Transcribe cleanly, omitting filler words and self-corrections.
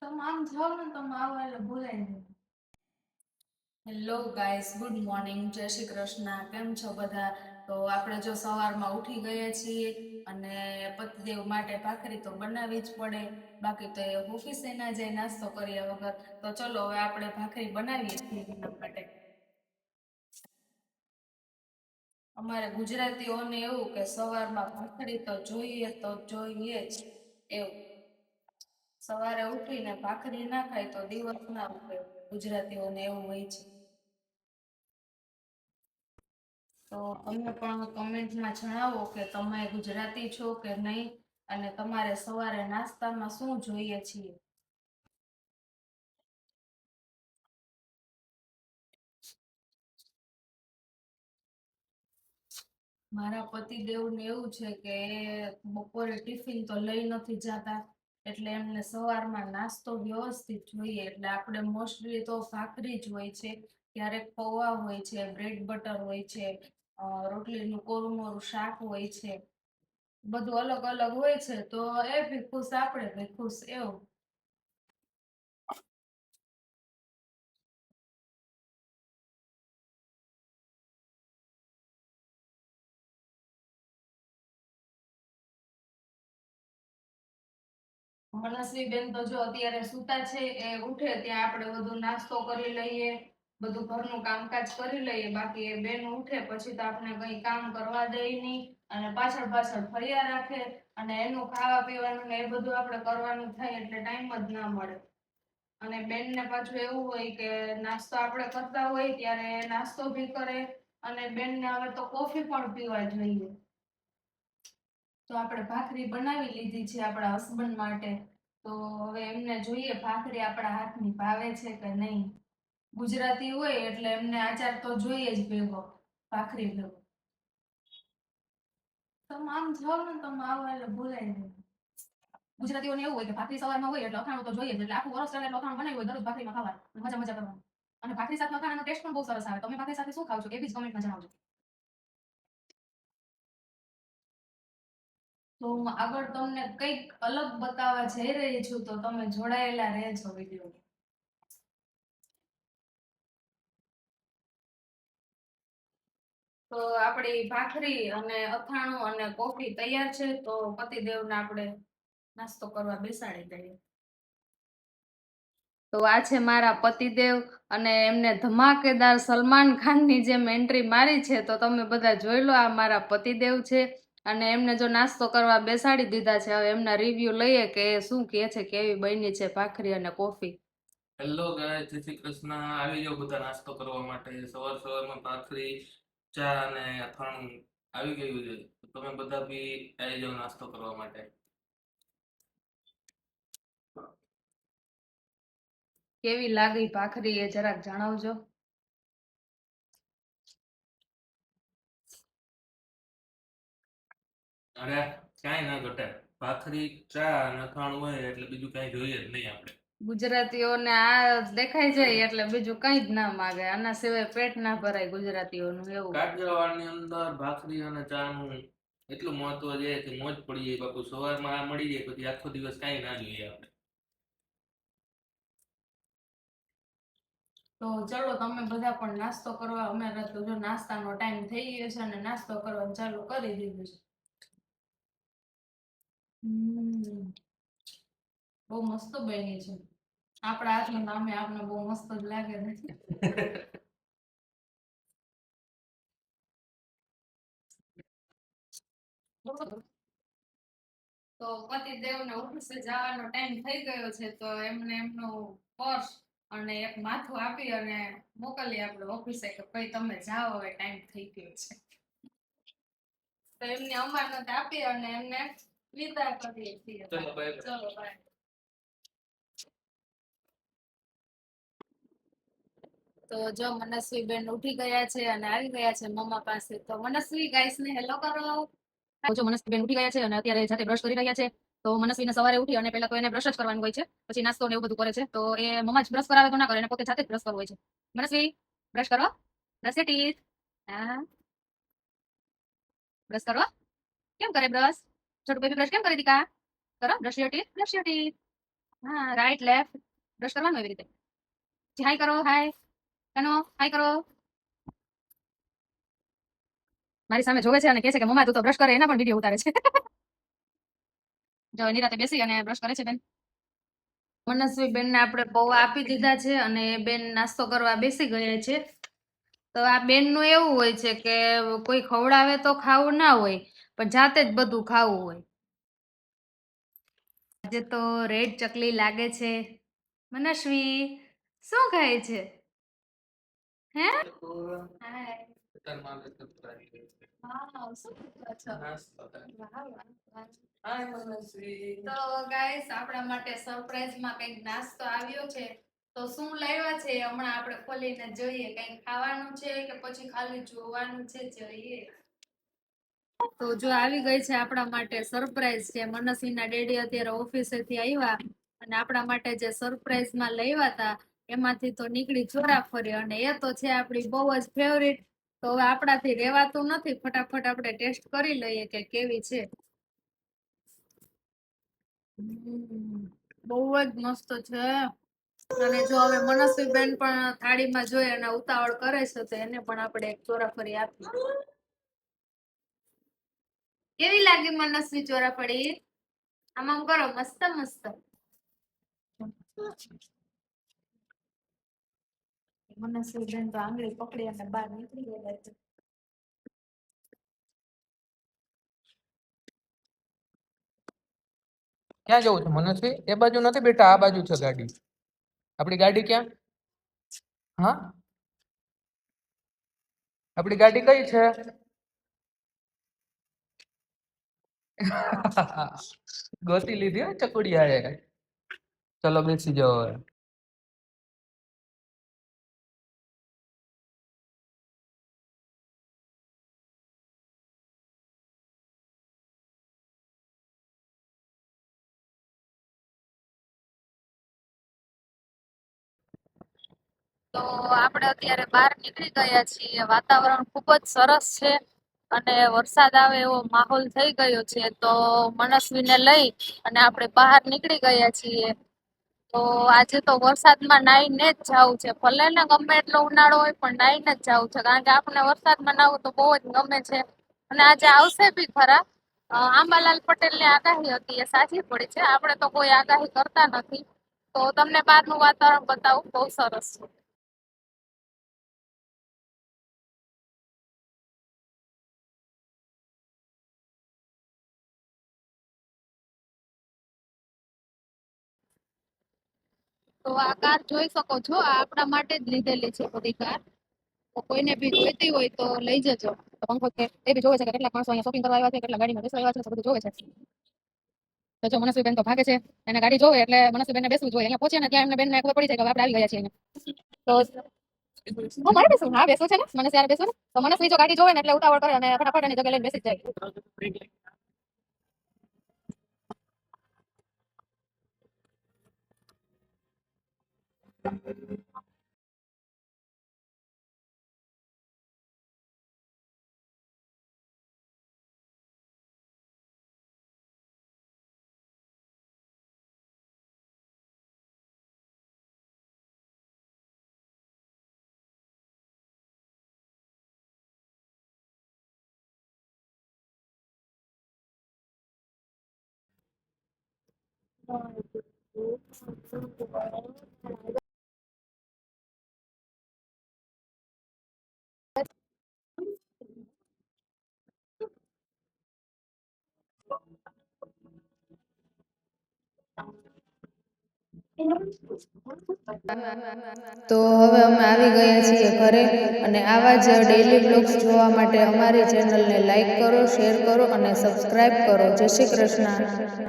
તમે આમ જાઓ ને તમે આવો એટલે ભૂલાઈ જાય. હેલો ગાઈસ, ગુડ મોર્નિંગ, જય શ્રી કૃષ્ણ. કેમ છો બધા? તો આપણે જો સવારમાં ઉઠી ગયા છીએ અને પતિદેવ માટે ભાખરી તો બનાવવી જ પડે, બાકી તો એ ઓફિસે ના જાય નાસ્તો કર્યા વગર. તો ચલો હવે આપણે ભાખરી બનાવીએ છીએ એના માટે. અમારે ગુજરાતીઓને એવું કે સવારમાં ભાખરી તો જોઈએ જ એવું. સવારે ઉઠીને ભાખરી ના ખાય તો દિવસ ના ઉઠે. ગુજરાતીઓને એવું હોય છે. તો તમે પણ કમેન્ટમાં જણાવો કે તમે ગુજરાતી છો કે નહીં, અને તમારે સવારે નાસ્તામાં શું જોઈએ છીએ. મારા પતિદેવને એવું છે કે બપોરે ટિફિન તો લઈ નથી જતા, એટલે એમને સવારમાં નાસ્તો વ્યવસ્થિત જોઈએ. એટલે આપણે મોસ્ટલી તો ભાખરી જ હોય છે, ક્યારેક પૌવા હોય છે, બ્રેડ બટર હોય છે, રોટલીનું કોરું મોરું શાક હોય છે, બધું અલગ અલગ હોય છે. તો એ બી ખુશ, આપણે બી ખુશ એવું. મનસ્વી બેન તો જો અત્યારે સુતા છે, એ ઉઠે ત્યાં આપણે બધું નાસ્તો કરી લઈએ, બધું ઘરનું કામકાજ કરી લઈએ. બાકી એ બેન ઉઠે પછી તો આપણે કઈ કામ કરવા દે નહીં, અને પાછળ પાછળ ફર્યા રાખે, અને એનું ખાવા પીવાનું ને એ બધું આપણે કરવાનું થાય એટલે ટાઈમ જ ના મળે. અને બેન ને પાછું એવું હોય કે નાસ્તો આપણે કરતા હોય ત્યારે નાસ્તો બી કરે, અને બેન ને હવે તો કોફી પણ પીવા જોઈએ. તો આપણે ભાખરી બનાવી લીધી છે આપણા હસબન્ડ માટે. તો હવે એમને જોઈએ ભાખરી આપણા હાથની ભાવે છે કે નહીં. ગુજરાતી હોય એટલે એમને આચાર તો જોઈએ જ ભેગો, ભાખરી ભેગો. તમે આમ જાઓ ને તમે આવો એટલે ભૂલાઈ જાય. ગુજરાતીઓને એવું હોય કે ભાખરી સવારમાં હોય એટલે અથાણું તો જોઈએ જ. એટલે આખું વર્ષ ચાલે એટલું અથાણું બનાવ્યું હોય દરરોજ ભાખરીમાં ખાવાનું, મજા મજા કરવાનું. અને ભાખરી સાથે અથાણાનો ટેસ્ટ પણ બહુ સરસ આવે. તમે ભાખરી સાથે શું ખાવ છો એ બી કમેન્ટમાં જણાવજો. તો હું આગળ તમને કંઈક અલગ બતાવવા જઈ રહી છું, તો તમે જોડાયેલા રહેજો વિડીયો. તો આપણી ભાખરી અને અથાણું અને કોફી તૈયાર છે. તો પતિદેવને આપણે નાસ્તો કરવા બેસાડી દઈએ. તો આ છે મારા પતિદેવ, અને એમને ધમાકેદાર સલમાન ખાનની જેમ એન્ટ્રી મારી છે. તો તમે બધા જોઈ લો, આ મારા પતિદેવ છે, અને એમને જો નાસ્તો કરવા બેસાડી દીધા છે. હવે એમના રિવ્યુ લઈએ કે શું કહે છે, કેવી બની છે ભાખરી અને કોફી. હેલો ગાય, જય શ્રી કૃષ્ણ. આવી જાઓ બધા નાસ્તો કરવા માટે. સવાર સવારમાં ભાખરી, ચા અને અથાણું આવી ગયું છે. તો તમે બધા બી આવી જાઓ નાસ્તો કરવા માટે. કેવી લાગી ભાખરી એ જરાક જણાવજો. અરે કાંઈ ના ઘટે. ભાખરી, ચા અને અથાણું હોય એટલે બીજું કાંઈ જોઈએ જ નહીં આપણે. ગુજરાતીઓને આ દેખાઈ જાય એટલે બીજું કઈ જ ના માગે. આના સિવાય પેટ ના ભરાય ગુજરાતીઓનું એવું. કાઠિયાવાડની અંદર ભાખરી અને ચા નું એટલું મહત્વ છે કે મોજ પડી જાય બાપુ. સવારમાં આ મળી જાય પછી આખો દિવસ કાંઈ ના જોઈએ આપણે. તો ચલો તમે બધા પણ નાસ્તો કરવા, અમારે તો જો નાસ્તાનો ટાઈમ થઈ ગયો છે અને નાસ્તો કરવાનું ચાલુ કરી દીધું છે. બહુ મસ્ત બની છે. આપણા હાથનું નામે આપને બહુ મસ્ત જ લાગે નથી. તો પતિદેવને ઓફિસે જવાનો ટાઈમ થઈ ગયો છે. તો એમને એમનું પર્સ અને એક માથું આપી અને મોકલી આપણે ઓફિસે કે ભાઈ તમે જાઓ, હવે ટાઈમ થઈ ગયો છે. તો એમને અમાનત આપી અને એમને વિદા કરીએ છીએ. ચલો બાય. તો જો મનસ્વી બેન ઉઠી ગયા છે અને આવી ગયા છે મમ્મા પાસે. તો મનસ્વી ગાઈસ ને હેલો કરો. જો મનસ્વી બેન ઉઠી ગયા છે અને અત્યારે જાતે બ્રશ કરી રહ્યા છે. તો મનસ્વીને સવારે ઉઠી અને પહેલા તો એને બ્રશ જ કરવાનું હોય છે, પછી નાસ્તો ને એવું બધું કરે છે. તો એ મમ્મા જ બ્રશ કરાવે તો ના કરે, એને પોતે જાતે જ બ્રશ કરવો હોય છે. મનસ્વી બ્રશ કરો, બ્રશ યોર ટીથ. હા, બ્રશ કરો. કેમ કરે બ્રશ? છોટું બેબી બ્રશ કેમ કરે દીકા? કરો, brush your teeth, brush your teeth. હા રાઈટ લેફ્ટ બ્રશ કરવાનું એવી રીતે. હાય કરો, હાય કનો, હાય કરો. મારી સામે જોવે છે અને કહે છે કે મમ્મા તું તો બ્રશ કરે, એના પણ વિડીયો ઉતારે છે. જો નિરાતે બેસી અને બ્રશ કરે છે બેન. મનસ્વી બેનને આપણે પૌવા આપી દીધા છે અને એ બેન નાસ્તો કરવા બેસી ગયા છે. તો આ બેનનું એવું હોય છે કે કોઈ ખવડાવે તો ખાવું ના હોય, પણ જાતે જ બધું ખાવું હોય. આજે તો રેડ ચકલી લાગે છે. મનસ્વી શું ખાય છે? હે? હાય. વાવ, શું કરો છો? વાહ, વાહ. હાય મનસ્વી. તો ગાઈસ આપણા માટે સરપ્રાઈઝમાં કંઈક નાસ્તો આવ્યો છે. તો શું લાવ્યા છે એ હમણાં આપણે ખોલીને જોઈએ. કંઈક ખાવાનું છે કે પછી ખાલી જોવાનું છે, જોઈએ. તો જો આવી ગઈ છે આપણા માટે સરપ્રાઈઝ છે. મનસ્વીના ડેડી અત્યારે ઓફિસેથી આવ્યા અને આપણા માટે જે સરપ્રાઈઝમાં લાવ્યા હતા એમાંથી તો નીકળી ચોરાફરી, અને એ તો છે આપણી બહુ જ ફેવરિટ. તો હવે આપણાથી રહેવાતું નથી, ફટાફટ આપણે ટેસ્ટ કરી લઈએ કે કેવી છે. બહુ જ મસ્ત છે. અને જો હવે મનસ્વી બેન પણ થાળીમાં જોઈ અને ઉતાવળ કરે છે તો એને પણ આપણે એક ચોરાફળી આપી. કેવી લાગી મનસ્વી ચોરાફળી? આમ આમ કરો, મસ્ત મસ્ત. મનસ્વી બેન તો આંગળી પકડી અને બહાર નીકળી ગયા છે. ક્યાં જવું છે મનસ્વી? એ બાજુ નથી બેટા, આ બાજુ છે ગાડી. આપણી ગાડી ક્યાં? હા, આપણી ગાડી કઈ છે? ગોતી લીધી હો ચકુડિયાએ. ચલો બેસી જાઓ હવે. તો આપણે અત્યારે બહાર નીકળી ગયા છીએ. વાતાવરણ ખૂબ જ સરસ છે અને વરસાદ આવે એવો માહોલ થઈ ગયો છે. તો મનસ્વીને લઈ અને આપણે બહાર નીકળી ગયા છીએ. તો આજે તો વરસાદમાં નાઈને જ જવું છે. ભલે ને ગમે એટલો ઉનાળો હોય પણ નાઈને જ જવું છે, કારણ કે આપણને વરસાદમાં નાહવું તો બહુ જ ગમે છે. અને આજે આવશે બી ખરા. આંબાલાલ પટેલની આગાહી હતી એ સાચી પડી છે. આપણે તો કોઈ આગાહી કરતા નથી. તો તમને બહારનું વાતાવરણ બતાવું, બહુ સરસ છે. તો આ કાર જોઈ શકો છો, આ આપણા માટે જ લીધેલી છે બધી કાર. તો કોઈને બી જોઈતી હોય તો લઈ જજો. તો પંખો છે એ બી જોવે છે કે કેટલા માણસો અહીંયા શોપિંગ કરવા આવ્યા છે, કેટલા ગાડીમાં બેસવા આવ્યા છે, બધું જોવે છે. તો જો મનસ્વી બેન તો ભાગે છે, એને ગાડી જોવે એટલે મનસ્વી બેનને બેસવું જોઈએ. અહીંયા પહોંચે ને ત્યાં એમને બેનને ખબર પડી જાય કે આપણે આવી ગયા છીએ અહીંયા. તો મારે બેસવું, હા બેસવું છે ને, મનસ્વી યારે બેસવું ને. તો મનસ્વી જો ગાડી જોવે ને એટલે ઉતાવળ કરે અને ફટાફટ એની જગ્યાએ લઈને બેસી જાય. તો હવે અમે આવી ગયા છીએ ઘરે, અને આવા જ ડેઈલી બ્લોગ્સ જોવા માટે અમારી ચેનલને લાઈક કરો, શેર કરો અને સબસ્ક્રાઇબ કરો. જય શ્રી કૃષ્ણ.